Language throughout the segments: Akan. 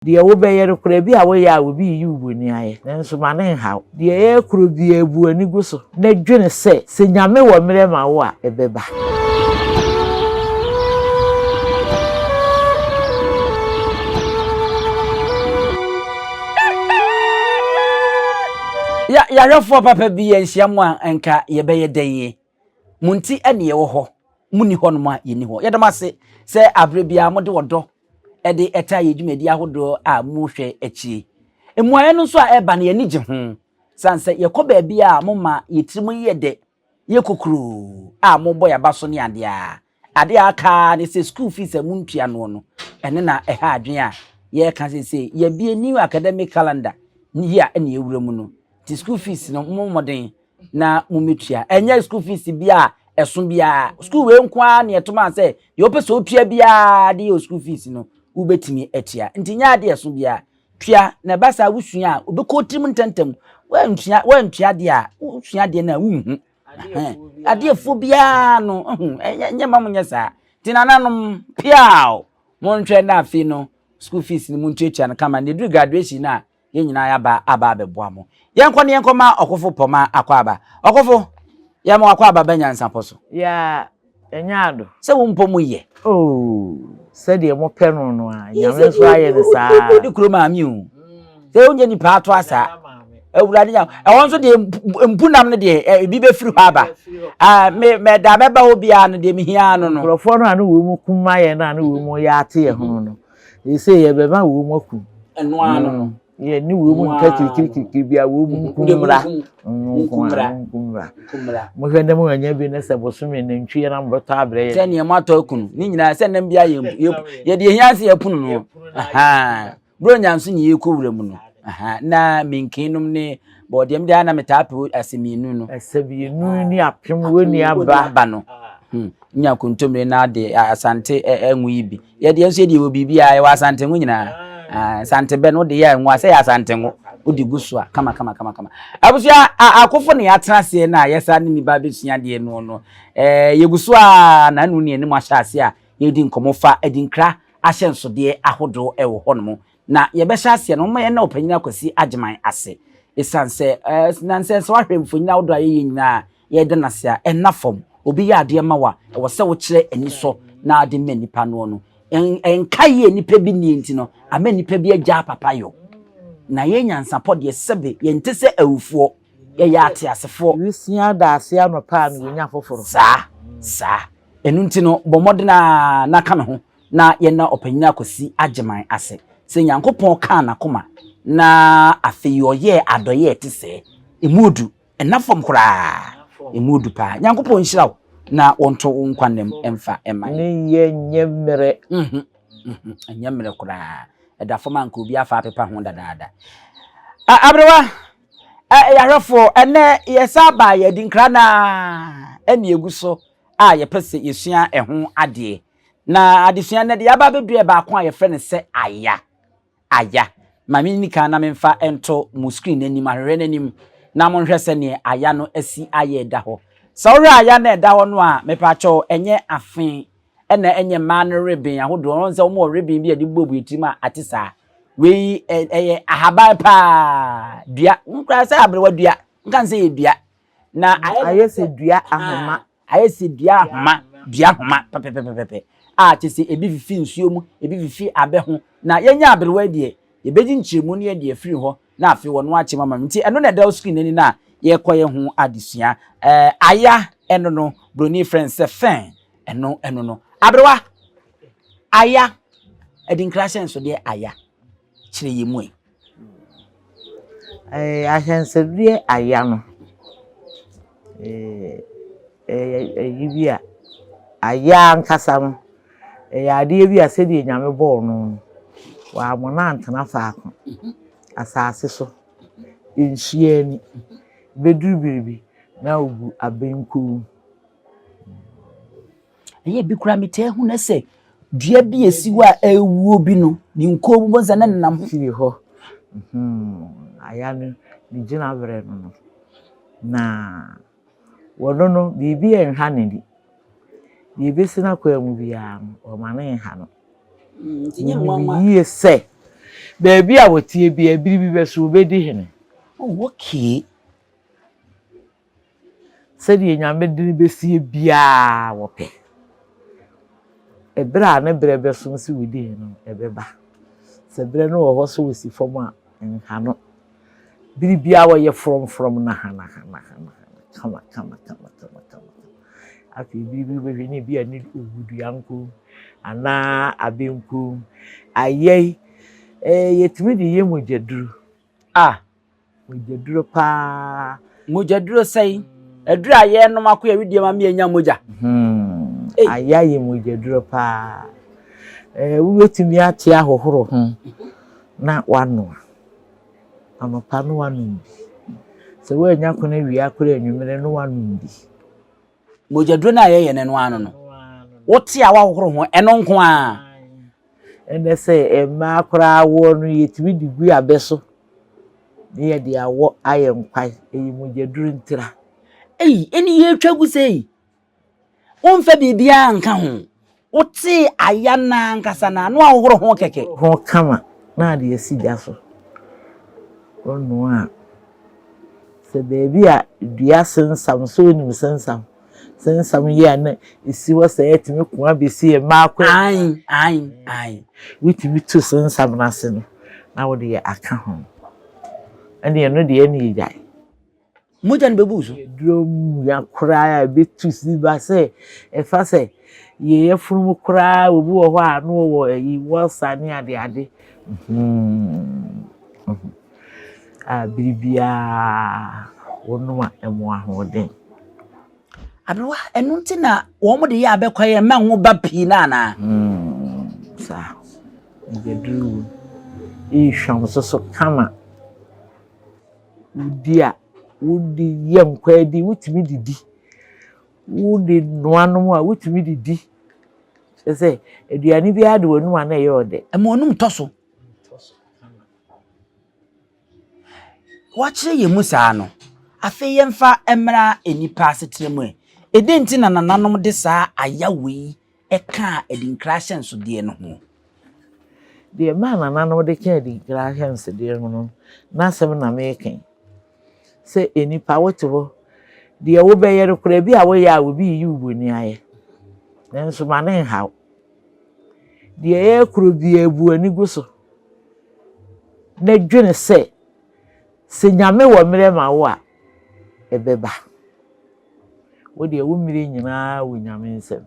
deɛ wo bɛyɛ kora bi a wo ya wo bi yi wo ni aye nanso ma ne haw deɛ yɛ kuro bi ebu ani gu so na dwene sɛ nyame wɔ mere ma wo a ebeba ya refo papa bi yenhyiamu a enka ye beye denye munti ene ye wo ho muni ho no ma ye ni ho yedama se abre bia mo de wodo ede eta ye dwumadi ahodo a mu hwe achi emuaye no so a eba na ye ni gye ho sanse ye kɔ ba bia mo ma ye tirimu ye de ye kokuru a mo boya baso ne ade aka ne se school fees amuntua no ene na eha adwen a ye ka se ye bia new academic calendar ni ya ene ewura mu no the school fees no modern na mumetua enya school fees bia eson bia school we nkwa na yetoma se ye opese otua bia de school fees no ubetimi atia ntinya de eson bia tua na basa wusua a obekotim ntentem wantua de a wusua de na wuhu ade fo bia no enya mamunya sa tinananom piao monhwe na afi no school fees ni muntuatua na kama ne graduation na ye nyina ya ba abeboa mo yenkɔ ne yenkɔ ma okofo poma akwaba okofo ya ma akwaba NYANSAPO so ya enyado se wo mpomu ye se de mo pɛ no no a nyame so aye ne saa di kuro ma mi o se onye ni pa ato asa awurade nya ɛwon so de mpunam ne de bi be firi ha ba me da meba ho bia no de mi hia no no profo no anu wo mu kuma ye na anu wo mu ya ate ye ho no e se ye be ma wo mu akum eno ano ye ni wo mu nka kirikiri bia wo mu kumra mo hwende mo anya bi ne se bosome ne ntwie na mboto abre ye se ne ma to akunu ni nyina se nam bia ye de hiase ye punu no bro nyanso ni ye kowura mu no na minkinum ne bodem de ana metape aseminu no aseminu ni apem woni aba no nya kontomre na de Asante enwu ibi ye de enso ye de wo bibia ye wa Asante nwu nyina Asante be no de ya nwa se ya Asante nwu odi gusu a kama abusua akofo ne atena se na yesa ne ni ba besua de no ye gusu a na nu ne ni mo ahyase a ye di nkomofa edinkra ahyenso de ahodo ewo hono na ye be hyase no ma ye na opanyina kwasi agyeman ase esanse nanse so ahwe mfonyina wodo aye nyina ye de nase a enafom obi ya ade ma wa wo se wo kire aniso na ade manipa no enkaye nipa bi ni enti no ama nipa bi agya papa yo na ye NYANSAPO de sebe ye nte se awufuo ye ya ate asefo wisia da ase anopa no nya foforo sa enu nti no bomodena na ka me ho na ye na opanyina kwasi agyeman ase se Nyankopon ka na koma na afeyo ye adoye te se emudu enafom kura emudu pa Nyankopon hyiraw na wonto nkwanem emfa ema ni ye nyemere nyemere kura eda foma nka obi afa pepa ho dadaada abrewa ya hwefo ene yesaba ye dinkra na ene eguso a ye pese yesua eho ade na adesua ne de yaba bedue ba ko a ye frɛ ne se aya mami nika na memfa ento mu screen anim ahwere nanim na monhwɛ se ne aya no asi aye da ho sawre aya na da ho no a mepacho enye afen ena enye man rebin ahodo on se mo rebin bi ade bobu etima atisa we ahaban pa dua nkra se abrewa dua nkan se dua na ayese dua ahoma ayese dua ahoma dua ahoma pepepepepe a chese ebi fifi nsuo mu ebi fifi abe ho na yenya abrewa die yebeji nchiremu ne de afiri ho na afi wono ache mama nti eno na da screen ani na ye koye ho adesua aya eno no broni friends se fen eno no abrewa aya edincration so de aya chire yemu ahyense de aya no yibia aya nkasa no ya de bi ase de nyame ball no wa mona antena faako asase so enhyiani beduru biribi na ogu abenku eye bi kura mete hu na se dua bi esiwa ewuo bi no ni nko bu bonza na nam firi ho aya no ni gina vere no na wono no bibi enha ne di bibi sina kwa mu bia o ma na enha no tinye nwanwa ye se Baby a wotie bi abiri bi so obedi hene. Oh, okay. Said ye nyame de besie bia wo pe. Ebra na brebe so nsi wodi no ebeba. Se bre no wo ho so wosi fom a nha no. Biribia wo ye from na ha. Kama. Afi biribi we ni bia ni ogudu yanku ana abenku ayei yetimi de ye mojeduru. Mojeduru pa. Mojeduru sei. Eduru aye no makoya widie ma me anya moja. Ayaye mojeduru pa. Wetimi ate ahohoro ho na wano. Anopa no wano. Se we anya kona wi akora anwumere no wano bi. Mojeduru na aye ne no ano no. Wote a wahohoro ho eno nko a. Ene se ma akora wo no yetimi digu abeso. Ye de awo aye nkwai eyi mojeduru ntira. Eni ye twagu sei. Wonfa bibia nka ho. Wote aya na nkasa na no ahohoro ho keke. Ho kama na de asiga so. Ono a se baby a dua sensam so ni sensam ye na isi wo se etimi ko abesi e ma akwa. Ai. Witimi to sensam na se no na wo de aka ho. Ene no de eni jai. Moja nbebuzu. Drum ya kura betu si ba se e fa se ye funu kura obi wo ho a no wo yi wo sane ade. Biribia wonuma emo ahoden. Abrewa enu nti na wo mo de ye abekwaye ma ho ba pi na na. Sa. Ngedu isham so kama. Wudi yankwa di wutimi didi. Wudi noanom a wutimi didi. Se eduani bi ade wonu ma na ye ode. Ema onum toso. Wache ye musa no. Afe yemfa emra enipa asetremu e. Ede nti na nananom de saa ayawe eka edincration so de no ho. De ma nananom de ka edincration so de no na sem na meken. Se enipa wote ho de wo be yere kura bi a wo ya wo bi yi uboni aye. Nanso ma ne haw. De ye kuro bi ebu ani gu so. Na dwene se nyame wo mere ma wo a ebeba. Wo de wo mere nyina wo nyame nsem.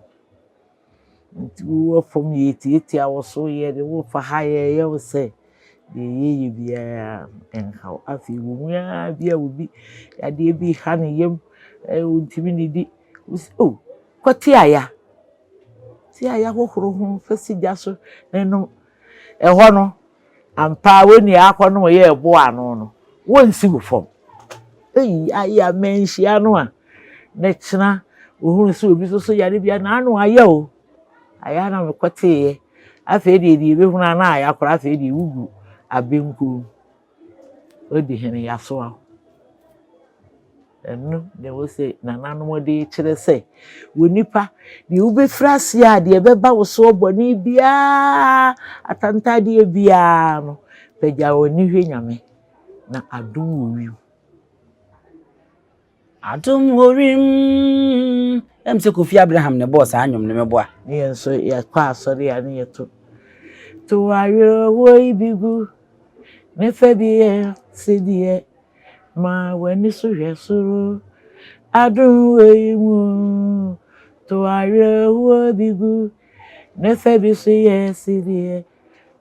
Nti wo fom ye tieti a wo so ye de wo fa ha ye wo se de ye bia enhaw afi wo mu ya bia wo bi ya de bi ha ne yem untimi ni di kwati aya ti aya hohoro ho fasiga so nenu ho no ampa woni akono ye ebo ano no wonsi wo fom aya menhia no a na kina ohuru se obi so yare bia na anu aya o aya na me kwati ye afi de be huna na aya kora afi de wugu abenku odi hene yaso a enu de wo se nananom de kire se wonipa de wo be frase a de beba wo so boni bia atanta de bia no pagya woni hwe nyame na adum wo wi Emse Kofi Abraham ne boss anyom ne meboa ne enso ya kwa asori ya ne yeto to ayro wo ibigu ne fa bi sidie ma wani so hwesoro adun weimu to ayro wo ibigu ne fa bi so sidie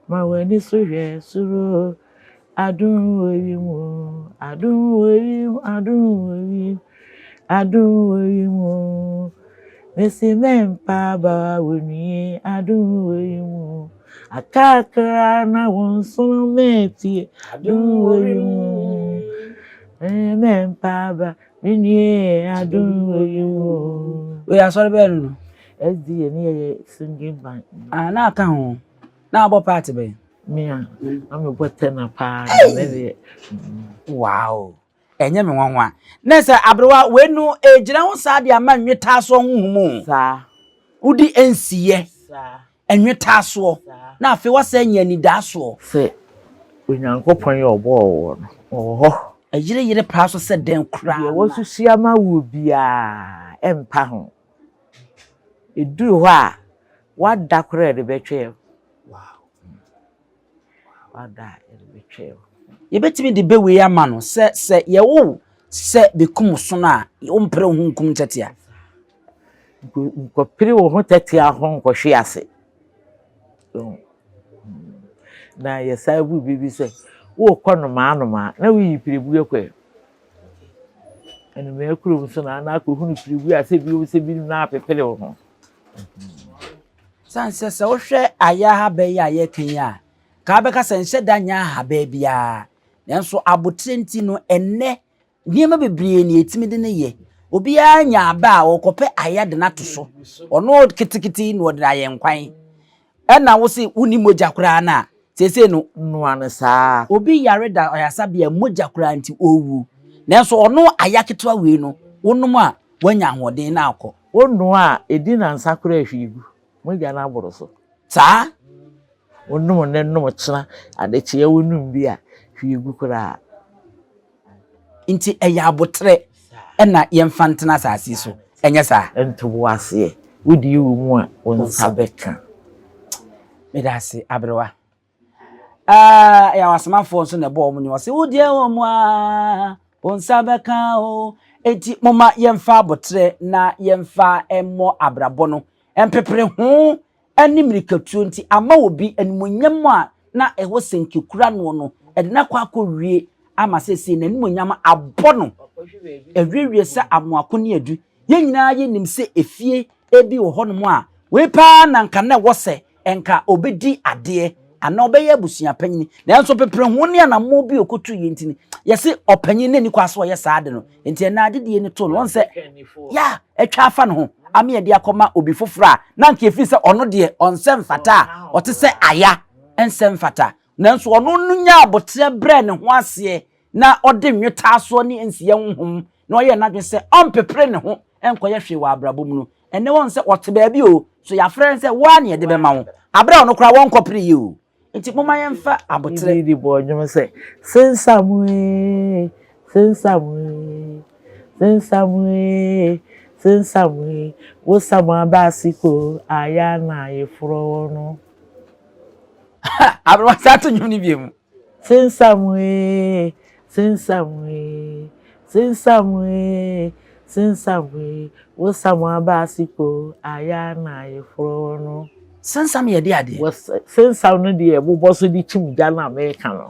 ma wani so hwesoro adun weimu Mesi mempa ba woni adun weimu akakra na wonso meti adun weimu mempa ba woni adun weimu we asori be no SD ni singing band na aka ho na abo party be me am bo tena pa na wow enye me nwanwa na se abrewa wenu ejira ho saa de ama nweta so huhumu sa udi ensiye sa enweta so na afi wasa nya ni da so se Onyankopon ye obo no. Oho. Yire pra so se den kra. Ye wo susia ma wo bia empa ho. Edu ho a wada kra de betwe. Wow. Wada de betwe. Ye betimi de bewe ama no se ye wo se bekum so na o mpre ho nkum tetea. Nko piri wo ho tetea ho nko hwe ase. Na ye sabu bibi se wo kono ma na wi piribu ekwe. Enu me kuru so na ko hunu piribu ase bi wo se bi na apepele ho. Sanse se wo hwe aya ha be ya ye kan ya. Ka be ka sanse danya ha be bia. Nanso abotrenti no enne niema bebre ni etimi de ne ye. Obi anya aba a okope aya de na to so. Ono kitikiti no de aye nkwan. Ena wo se wuni moja kura na sese no Nuane saa. obi yare da oyasa bia moja kura nti owu. Nanso ono aya ketwa we no wonum a wanya hoden na akọ. Onu a edi na nsa kura ahwigu. Moja na aboro so. Saa Onum ne num kyena adeche ye wonum bi a hwigu kura. nti eya abotre ena yemfantena asase so enye saa Entubo ase. Wudi wu mu a onsa beka. medase abrewa ya wasamafo so ne bo omunyi wase wudi ewomu a onsa beka o enti moma yemfa abotre na yemfa emmo abrabo no empepere ho ani mirikatu nti ama obi animonyam a na ewo senkekura no edena kwa akọwie ama sese na animonyam abọ no ewiwie se amoako ne adu ye nyina ye nim se efie ebi wo honom a we pa na nka na wose enka obedi ade ana obeye abusua panyini nanso pepere ho ne na mo bi okotu ye ntini yese opanyin ne ni kwaso ye saade no enti na ade de ni to no wonse ya etwa afa no ho ame de akoma obi fofora na nka efi se ono de onsem fata ote se aya ensem fata nanso ono nunya abotre bre ne ho ase na ode nweta aso ne ensiye honhom na oye na dwe se ompepere ne ho enkoye hwe wa abrabom no ene won se ote ba bi o so ya frɛ se wa ne de be ma wo abra ono kra won kopere yi o enti moma yemfa abotre Di bo nyum se sensamwe wo sama basiko aya na yefro no. abra sato nyum ni biemu Sensamwe wo sama basiko aya na yefro no. sansam ye de ade Sensam no de ebo so di chimja na America no.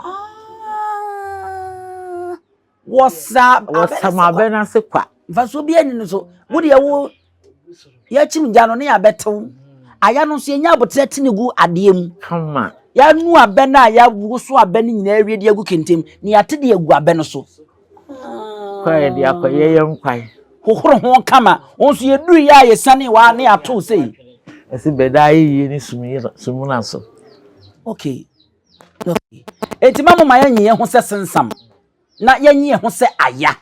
Wasama bena se kwa. Vaso bi ani no so wo de wo ya chimja no ne ya betew aya no so enya abotre tinegu adem Kama. ya nu abe na ya wo so abe ni nyina awie de agu kentem ne ya te de agu abe no so Kwa ye de akoye yenkwai. hohoro ho kama onso ye duru ya ye sane wa ne ato sei Esi beda yi ni sumuna so. okay enti mama ma yenye ho se sensam na yenye ho se aya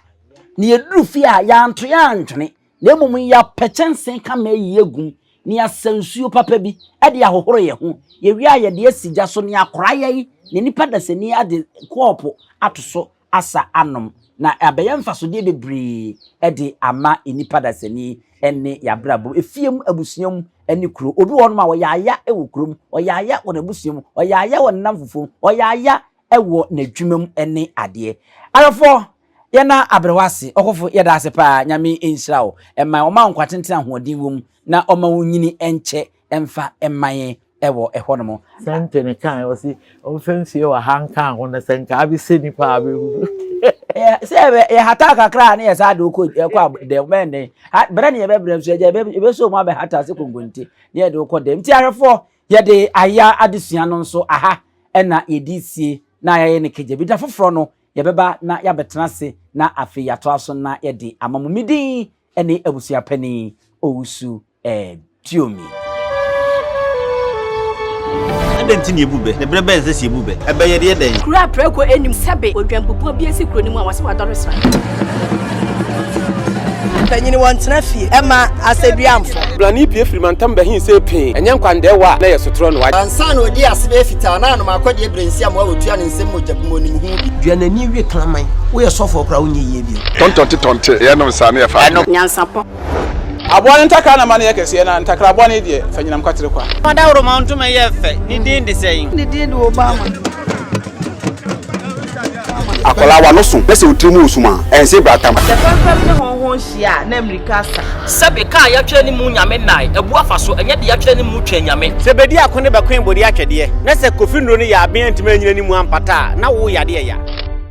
ne ye duru fi a ya anto ya antwene na emom ya pechensen kama yi egum ni asansuo papa bi e de ahohoro ye ho ye wi aye de asigya so ne akora ye ne nipa dasani ade kopo atoso asa anom na abeya mfaso de bebre e de ama enipa dasani ene yabrabo efiem abusuam ene kuro obi won ma wo yaaya e wo kurom wo yaaya wo abusuam wo yaaya wo namfofom wo yaaya e wo nadwumam ene ade arafo ye na abrewase okofo ye da ase pa nyame enhyira wo e ma o ma nkwatenten ahodin wom na o ma wonyini enche emfa emaye ewo ehonom Sante ne kan o si o fensie wa hankan ho na senka abi se nipa abi hu. Sebe ya hata kakra na yesa do ko de men bre ne ye bebrem so ye be so mo be hata se kongonti ne ye do ko dem ti arefo ye de aya adesua no nso aha na ye di sie na ya ye ne keje bi da foforo no ye beba na ya betena se na afi ya to aso na ye de amamumidi ene abusua pani owusu tiomi Adenti ni ebube ne brebe nse si ebube ebe ye de den kura preko enim sebe odwampupu bi esi kuro ni mu a wase wadore sra panyini won tena fie ema aseduamfo blani pie frimantam bahin se pin enye nkwandewa na yesotro no wa ansa no di asebe fita na no makode brensi am wa otua ne nsem mojabmo ni hu duanani wie klaman wo yesofo kra wonye yie bi tontonte ye no nsa na ye fa NYANSAPO abone ntakra na mane yekese na ntakra abone de fanyinam kwatere kwa Madawro manto me ye fe ni din de sey ni din de Obama akola wa no so pese utrimu usuma ense bratam the first ne honhon hia na America sa sebe ka ya twa ni mu nyame nai ebu afaso enye de ya twa ni mu twa nyame sebedi akone bakwen bodi atwede na se kofi nro ni ya aben ntime nyina ni mu ampata na wo yade ya